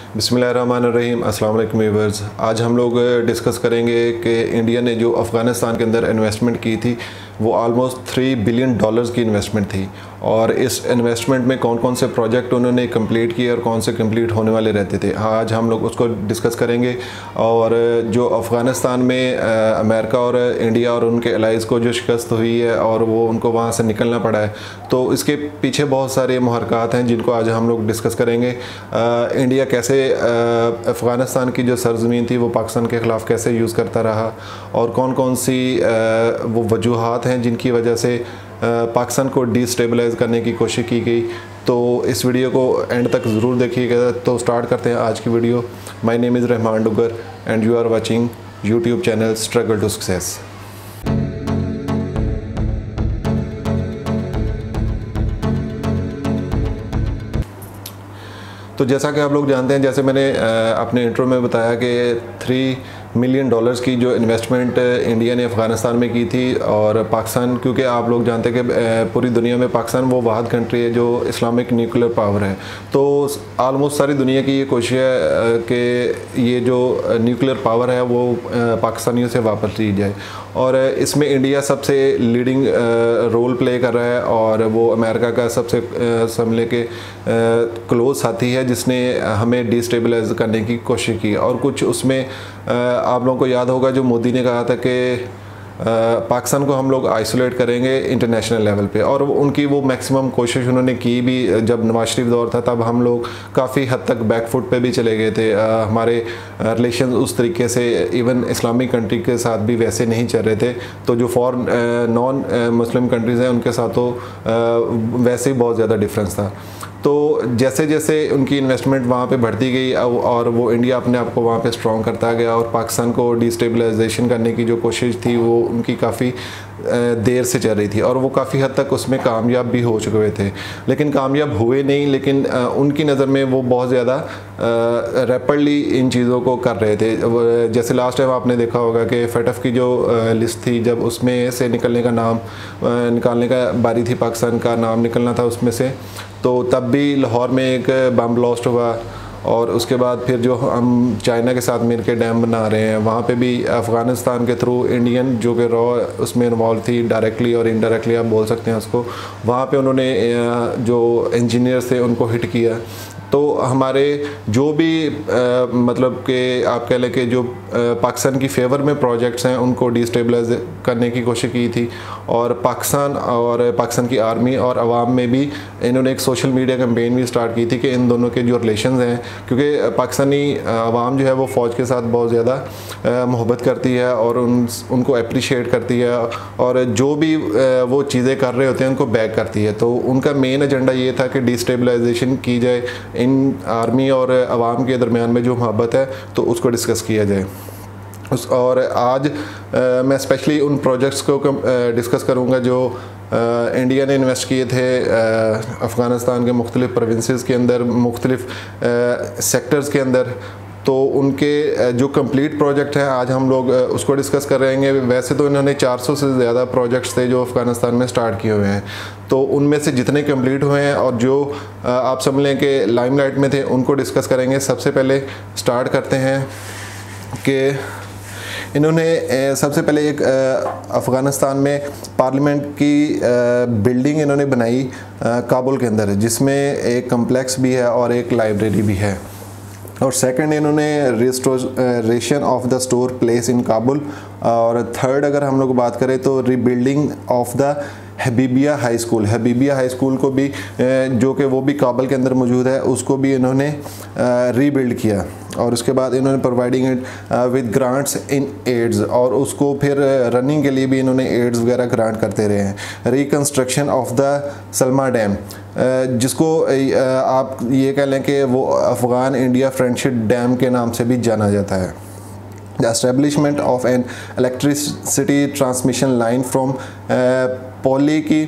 बिस्मिल्लाहिर्रहमानिर्रहीम। अस्सलाम वालेकुम व्यूअर्स। आज हम लोग डिस्कस करेंगे कि इंडिया ने जो अफ़गानिस्तान के अंदर इन्वेस्टमेंट की थी वो ऑलमोस्ट $3 बिलियन की इन्वेस्टमेंट थी, और इस इन्वेस्टमेंट में कौन कौन से प्रोजेक्ट उन्होंने कंप्लीट किए और कौन से कंप्लीट होने वाले रहते थे। आज हम लोग उसको डिस्कस करेंगे। और जो अफ़गानिस्तान में अमेरिका और इंडिया और उनके एलाइज़ को जो शिकस्त हुई है और वो उनको वहाँ से निकलना पड़ा है, तो इसके पीछे बहुत सारे मुहरकात हैं जिनको आज हम लोग डिस्कस करेंगे। इंडिया कैसे अफ़गानिस्तान की जो सरज़मीन थी वो पाकिस्तान के ख़िलाफ़ कैसे यूज़ करता रहा, और कौन कौन सी वो वजूहात हैं जिनकी वजह से पाकिस्तान को डिस्टेबलाइज़ करने की कोशिश की गई। तो इस वीडियो को एंड तक ज़रूर देखिएगा। तो स्टार्ट करते हैं आज की video. My name is Rahman Dugar and you are watching YouTube channel struggle to success. तो जैसा कि आप लोग जानते हैं, जैसे मैंने अपने इंट्रो में बताया कि $3 मिलियन की जो इन्वेस्टमेंट इंडिया ने अफ़गानिस्तान में की थी। और पाकिस्तान, क्योंकि आप लोग जानते हैं कि पूरी दुनिया में पाकिस्तान वो वाहिद कंट्री है जो इस्लामिक न्यूक्लियर पावर है, तो आलमोस्ट सारी दुनिया की ये कोशिश है कि ये जो न्यूक्लियर पावर है वो पाकिस्तानियों से वापस ली जाए। और इसमें इंडिया सबसे लीडिंग रोल प्ले कर रहा है, और वो अमेरिका का सबसे समझ के क्लोज साथी है जिसने हमें डिस्टेबलाइज करने की कोशिश की। और कुछ उसमें आप लोगों को याद होगा जो मोदी ने कहा था कि पाकिस्तान को हम लोग आइसोलेट करेंगे इंटरनेशनल लेवल पे, और उनकी वो मैक्सिमम कोशिश उन्होंने की भी। जब नवाज शरीफ दौर था तब हम लोग काफ़ी हद तक बैकफुट पे भी चले गए थे। हमारे रिलेशन उस तरीके से इवन इस्लामिक कंट्री के साथ भी वैसे नहीं चल रहे थे। तो जो नॉन मुस्लिम कंट्रीज़ हैं उनके साथ तो वैसे ही बहुत ज़्यादा डिफरेंस था। तो जैसे जैसे उनकी इन्वेस्टमेंट वहाँ पे बढ़ती गई और वो इंडिया अपने आप को वहाँ पे स्ट्रॉन्ग करता गया, और पाकिस्तान को डिस्टेबलाइजेशन करने की जो कोशिश थी वो उनकी काफ़ी देर से चल रही थी, और वो काफ़ी हद तक उसमें कामयाब भी हो चुके हुए थे। लेकिन कामयाब हुए नहीं, लेकिन उनकी नज़र में वो बहुत ज़्यादा रैपिडली इन चीज़ों को कर रहे थे। जैसे लास्ट टाइम आपने देखा होगा कि FATF की जो लिस्ट थी, जब उसमें से निकालने का बारी थी, पाकिस्तान का नाम निकलना था उसमें से, तो तब भी लाहौर में एक बम ब्लास्ट हुआ। और उसके बाद फिर जो हम चाइना के साथ मिलकर डैम बना रहे हैं, वहाँ पे भी अफ़गानिस्तान के थ्रू इंडियन जो कि रॉ उसमें इन्वॉल्व थी, डायरेक्टली और इनडायरेक्टली आप बोल सकते हैं उसको। वहाँ पे उन्होंने जो इंजीनियर्स थे उनको हिट किया। तो हमारे जो भी मतलब कि आप कह लें कि जो पाकिस्तान की फेवर में प्रोजेक्ट्स हैं उनको डिस्टेबलाइज करने की कोशिश की थी। और पाकिस्तान की आर्मी और अवाम में भी इन्होंने एक सोशल मीडिया कैंपेन भी स्टार्ट की थी कि इन दोनों के जो रिलेशंस हैं, क्योंकि पाकिस्तानी अवाम जो है वो फ़ौज के साथ बहुत ज़्यादा मोहब्बत करती है और उनको अप्रिशिएट करती है, और जो भी वो चीज़ें कर रहे होते हैं उनको बैक करती है। तो उनका मेन एजेंडा ये था कि डिस्टेबलाइजेशन की जाए, इन आर्मी और अवाम के दरमियान में जो मोहब्बत है तो उसको डिस्कस किया जाए। और आज मैं स्पेशली उन प्रोजेक्ट्स को डिस्कस करूँगा जो इंडिया ने इन्वेस्ट किए थे अफ़गानिस्तान के मुख्तलिफ़ प्रोविंसेस के अंदर, मुख्तलिफ़ सेक्टर्स के अंदर। तो उनके जो कंप्लीट प्रोजेक्ट हैं आज हम लोग उसको डिस्कस कर रहे हैं। वैसे तो इन्होंने 400 से ज़्यादा प्रोजेक्ट्स थे जो अफ़गानिस्तान में स्टार्ट किए हुए हैं, तो उनमें से जितने कंप्लीट हुए हैं और जो आप समझ लें कि लाइमलाइट में थे उनको डिस्कस करेंगे। सबसे पहले स्टार्ट करते हैं कि इन्होंने सबसे पहले एक अफ़गानिस्तान में पार्लियामेंट की बिल्डिंग इन्होंने बनाई काबुल के अंदर, जिसमें एक कम्प्लेक्स भी है और एक लाइब्रेरी भी है। और सेकंड इन्होंने restoration of the store place in Kabul. और थर्ड अगर हम लोग बात करें तो rebuilding of the Habibiya high school. Habibiya high school को भी जो कि वो भी काबुल के अंदर मौजूद है, उसको भी इन्होंने रीबिल्ड किया। और उसके बाद इन्होंने providing it with grants in aids, और उसको फिर रनिंग के लिए भी इन्होंने एड्स वगैरह ग्रांट करते रहे हैं। Reconstruction of the Salma dam, जिसको आप ये कह लें कि वो अफ़गान इंडिया फ्रेंडशिप डैम के नाम से भी जाना जाता है। The establishment of an electricity transmission line from पोली की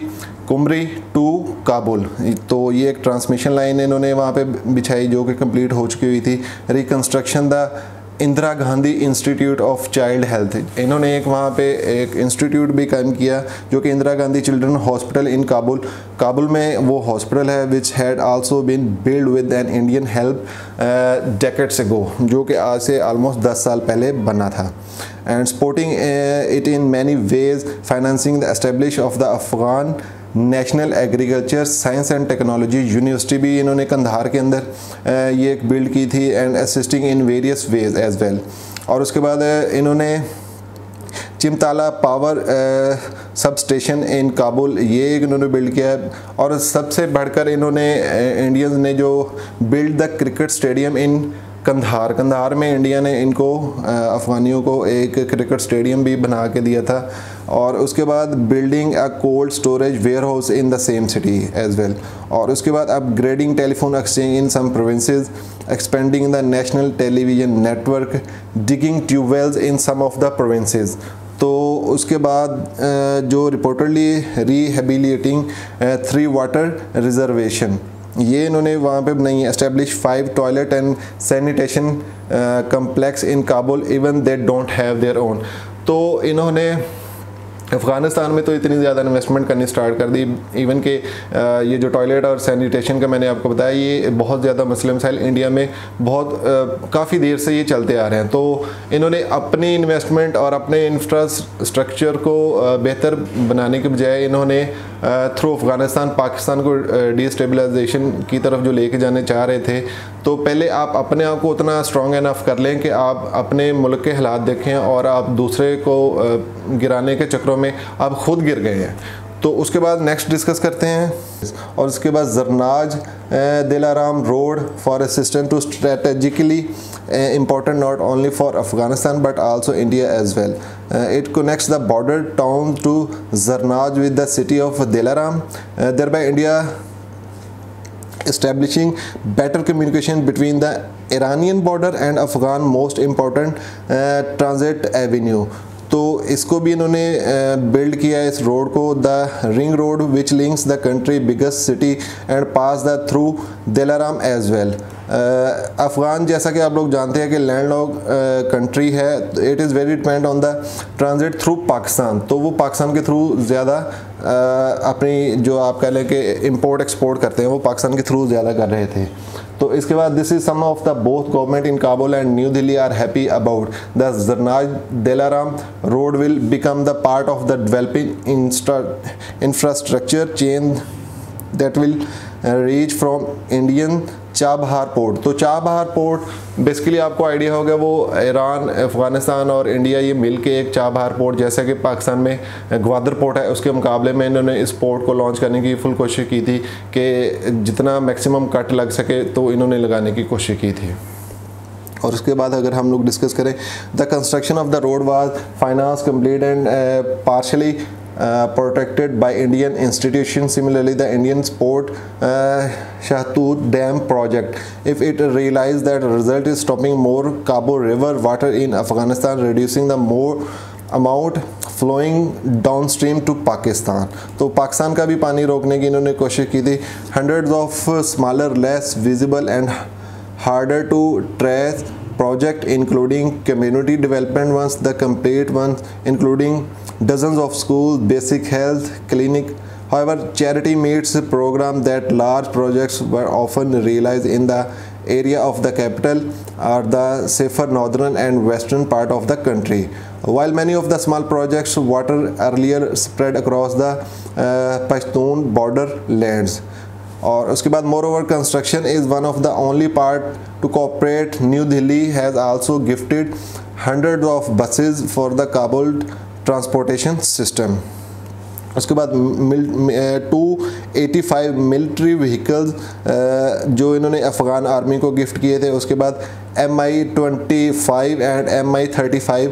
कुमरी टू काबुल, तो ये एक ट्रांसमिशन लाइन इन्होंने वहाँ पे बिछाई जो कि कंप्लीट हो चुकी हुई थी। Reconstruction the Indira Gandhi institute of child health, इन्होंने एक वहाँ पे एक इंस्टीट्यूट भी कायम किया जो कि Indira Gandhi children hospital in Kabul में वो हॉस्पिटल है, which had also been build with an Indian help decades ago, जो कि आज से ऑलमोस्ट 10 साल पहले बना था, and supporting it in many ways, financing the establish of the Afghan national agriculture science and technology university भी इन्होंने कंधार के अंदर ये एक बिल्ड की थी, and assisting in various ways as well. और उसके बाद इन्होंने Chimtala power substation in Kabul ये इन्होंने बिल्ड किया है, और सबसे बढ़कर इन्होंने इंडियंस ने जो build the cricket stadium in Kandahar में इंडिया ने इनको अफ़गानियों को एक क्रिकेट स्टेडियम भी बना के दिया था, और उसके बाद building a cold storage warehouse in the same city as well, और उसके बाद upgrading telephone exchange in some provinces, expanding the national television network, digging tubewells in some of the provinces. तो उसके बाद जो रिपोर्टडली रिहेबिलिटेटिंग 3 वाटर रिजर्वेशन ये इन्होंने वहाँ पे बनाई है, establish 5 toilet and sanitation complex in Kabul even they don't have their own. तो इन्होंने अफ़गानिस्तान में तो इतनी ज़्यादा इन्वेस्टमेंट करनी स्टार्ट कर दी, इवन के ये जो टॉयलेट और सैनिटेशन का मैंने आपको बताया ये बहुत ज़्यादा मसले मसाइल इंडिया में बहुत काफ़ी देर से ये चलते आ रहे हैं। तो इन्होंने अपनी इन्वेस्टमेंट और अपने इंफ्रास्ट्रक्चर को बेहतर बनाने के बजाय इन्होंने थ्रू अफ़गानिस्तान पाकिस्तान को डिस्टेबलाइजेशन की तरफ जो लेके जाने चाह रहे थे, तो पहले आप अपने आप को उतना स्ट्रॉन्ग इनफ कर लें कि आप अपने मुल्क के हालात देखें और आप दूसरे को गिराने के चक्रों में आप खुद गिर गए हैं। तो उसके बाद नेक्स्ट डिस्कस करते हैं, और उसके बाद Zaranj Delaram road for assistant to strategically important not only for Afghanistan but also India as well. It connects the border town to Zarnaj with the city of Dilaram, thereby India establishing better communication between the Iranian border and Afghan most important transit avenue. तो इसको भी इन्होंने build किया इस road को, the ring road which links the country biggest city and pass the through Delaram as well. Afghan जैसा कि आप लोग जानते हैं कि लैंडलॉक कंट्री है, it is very depend on the transit through Pakistan, तो वो पाकिस्तान के थ्रू ज़्यादा अपनी जो आप कह लें कि इंपोर्ट एक्सपोर्ट करते हैं वो पाकिस्तान के थ्रू ज़्यादा कर रहे थे। तो इसके बाद this is some of the both government in Kabul and New Delhi are happy about the Zaranj Delaram road will become the part of the developing infrastructure chain that will reach from Indian Chabahar port. तो Chabahar port basically आपको idea होगा वो Iran, Afghanistan और India ये मिल के एक Chabahar port, जैसा कि पाकिस्तान में ग्वादर पोर्ट है, उसके मुकाबले में इन्होंने इस पोर्ट को लॉन्च करने की फुल कोशिश की थी कि जितना मैक्सिमम कट लग सके तो इन्होंने लगाने की कोशिश की थी। और उसके बाद अगर हम लोग डिस्कस करें, the construction of the road was finance complete and partially protected by Indian institutions. Similarly, the Indian Port Shahtut Dam project, if it realized that result is stopping more Kabul River water in Afghanistan, reducing the more amount flowing downstream to Pakistan. तो पाकिस्तान का भी पानी रोकने की इन्होंने कोशिश की थी। Hundreds of smaller, less visible and harder to trace project including community development ones, the complete ones including dozens of schools, basic health clinic. However, charity meets program that large projects were often realized in the area of the capital or the safer northern and western part of the country. While many of the small projects water earlier spread across the Pashtun border lands. और उसके बाद moreover construction is one of the only part to cooperate. New Delhi has also gifted hundreds of buses for the Kabul transportation system. उसके बाद 285 military vehicles जो इन्होंने Afghan army को gift किए थे। उसके बाद MI-25 एंड MI-35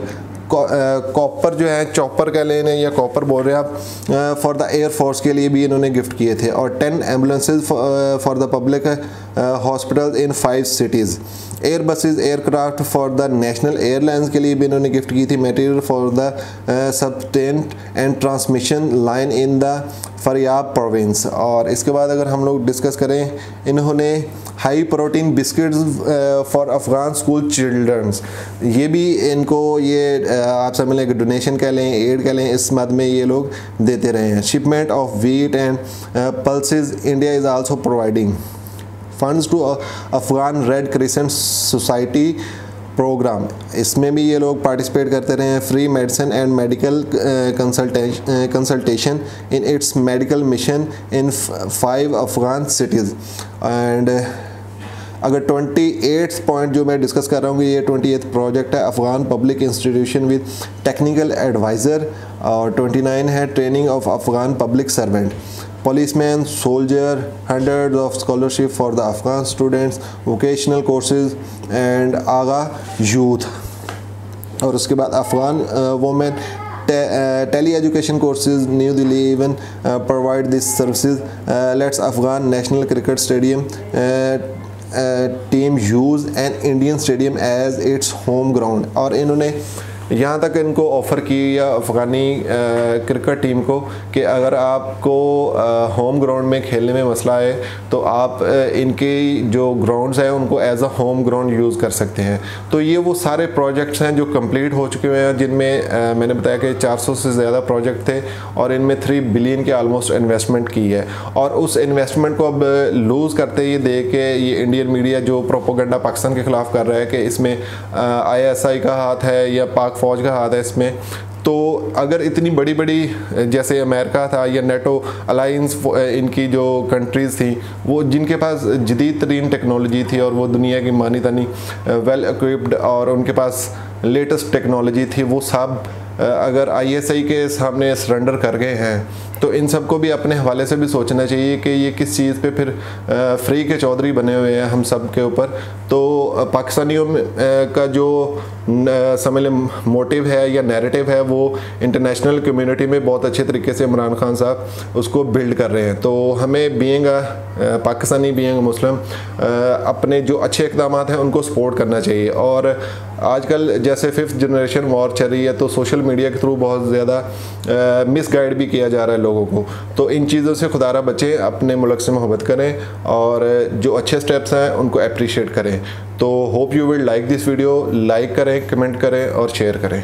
कॉपर जो है, चॉपर कह लें या कॉपर बोल रहे हैं आप, फॉर द एयर फोर्स के लिए भी इन्होंने गिफ्ट किए थे। और 10 ambulances for the public hospital in 5 cities. Airbuses aircraft for the national airlines के लिए भी इन्होंने गिफ्ट की थी। Material for the substation and transmission line in the Faryab province. और इसके बाद अगर हम लोग डिस्कस करें, इन्होंने high protein biscuits for Afghan school childrens, ये भी इनको ये आप समझ लें डोनेशन कह लें, एड कह लें, इस मद में ये लोग देते रहे हैं। Shipment of wheat and pulses, India is also providing funds to Afghan red crescent society program, इसमें भी ये लोग पार्टिसिपेट करते रहे हैं। Free medicine and medical consultation in its medical mission in 5 Afghan cities. And अगर 28th पॉइंट जो मैं डिस्कस कर रहा हूँ ये 28th प्रोजेक्ट है Afghan public institution with technical adviser, और 29 है training of Afghan public servant, policemen, soldier, hundreds of scholarship for the Afghan students, vocational courses and आगा यूथ। और उसके बाद Afghan women tele education courses, New Delhi even provide this services. Let's Afghan national cricket stadium team use an Indian stadium as its home ground, और इन्होंने यहाँ तक इनको offer की या अफ़गानी क्रिकेट टीम को कि अगर आपको होम ग्राउंड में खेलने में मसला है तो आप इनके जो ग्राउंड्स हैं उनको as a home ground use कर सकते हैं। तो ये वो सारे प्रोजेक्ट्स हैं जो कंप्लीट हो चुके हैं, जिनमें मैंने बताया कि 400 से ज़्यादा प्रोजेक्ट थे और इनमें 3 बिलियन के आलमोस्ट इन्वेस्टमेंट की है। और उस इन्वेस्टमेंट को अब लूज़ करते ये देख के ये इंडियन मीडिया जो प्रोपोगंडा पाकिस्तान के ख़िलाफ़ कर रहा है कि इसमें ISI का हाथ है या पाक फ़ौज का हाथ है इसमें, तो अगर इतनी बड़ी बड़ी जैसे अमेरिका था या नेटो अलाइंस, इनकी जो कंट्रीज़ थी वो जिनके पास जदीद तरीन टेक्नोलॉजी थी और वो दुनिया की मानी तानी वेल इक्विप्ड और उनके पास लेटेस्ट टेक्नोलॉजी थी, वो सब अगर ISI के सामने सरेंडर कर गए हैं तो इन सब को भी अपने हवाले से भी सोचना चाहिए कि ये किस चीज़ पे फिर फ्री के चौधरी बने हुए हैं हम सब के ऊपर। तो पाकिस्तानियों का जो समझ लें मोटिव है या नैरेटिव है वो इंटरनेशनल कम्युनिटी में बहुत अच्छे तरीके से इमरान खान साहब उसको बिल्ड कर रहे हैं। तो हमें बीइंग पाकिस्तानी, बीइंग मुस्लिम, अपने जो अच्छे इक़दाम हैं उनको सपोर्ट करना चाहिए। और आजकल जैसे 5th जनरेशन वॉर चल रही है तो सोशल मीडिया के थ्रू बहुत ज़्यादा मिसगाइड भी किया जा रहा है लोगों को, तो इन चीज़ों से खुदारा बचें, अपने मुल्क से मोहब्बत करें और जो अच्छे स्टेप्स हैं उनको अप्रिशिएट करें। तो hope you will like this video, like करें, कमेंट करें और शेयर करें।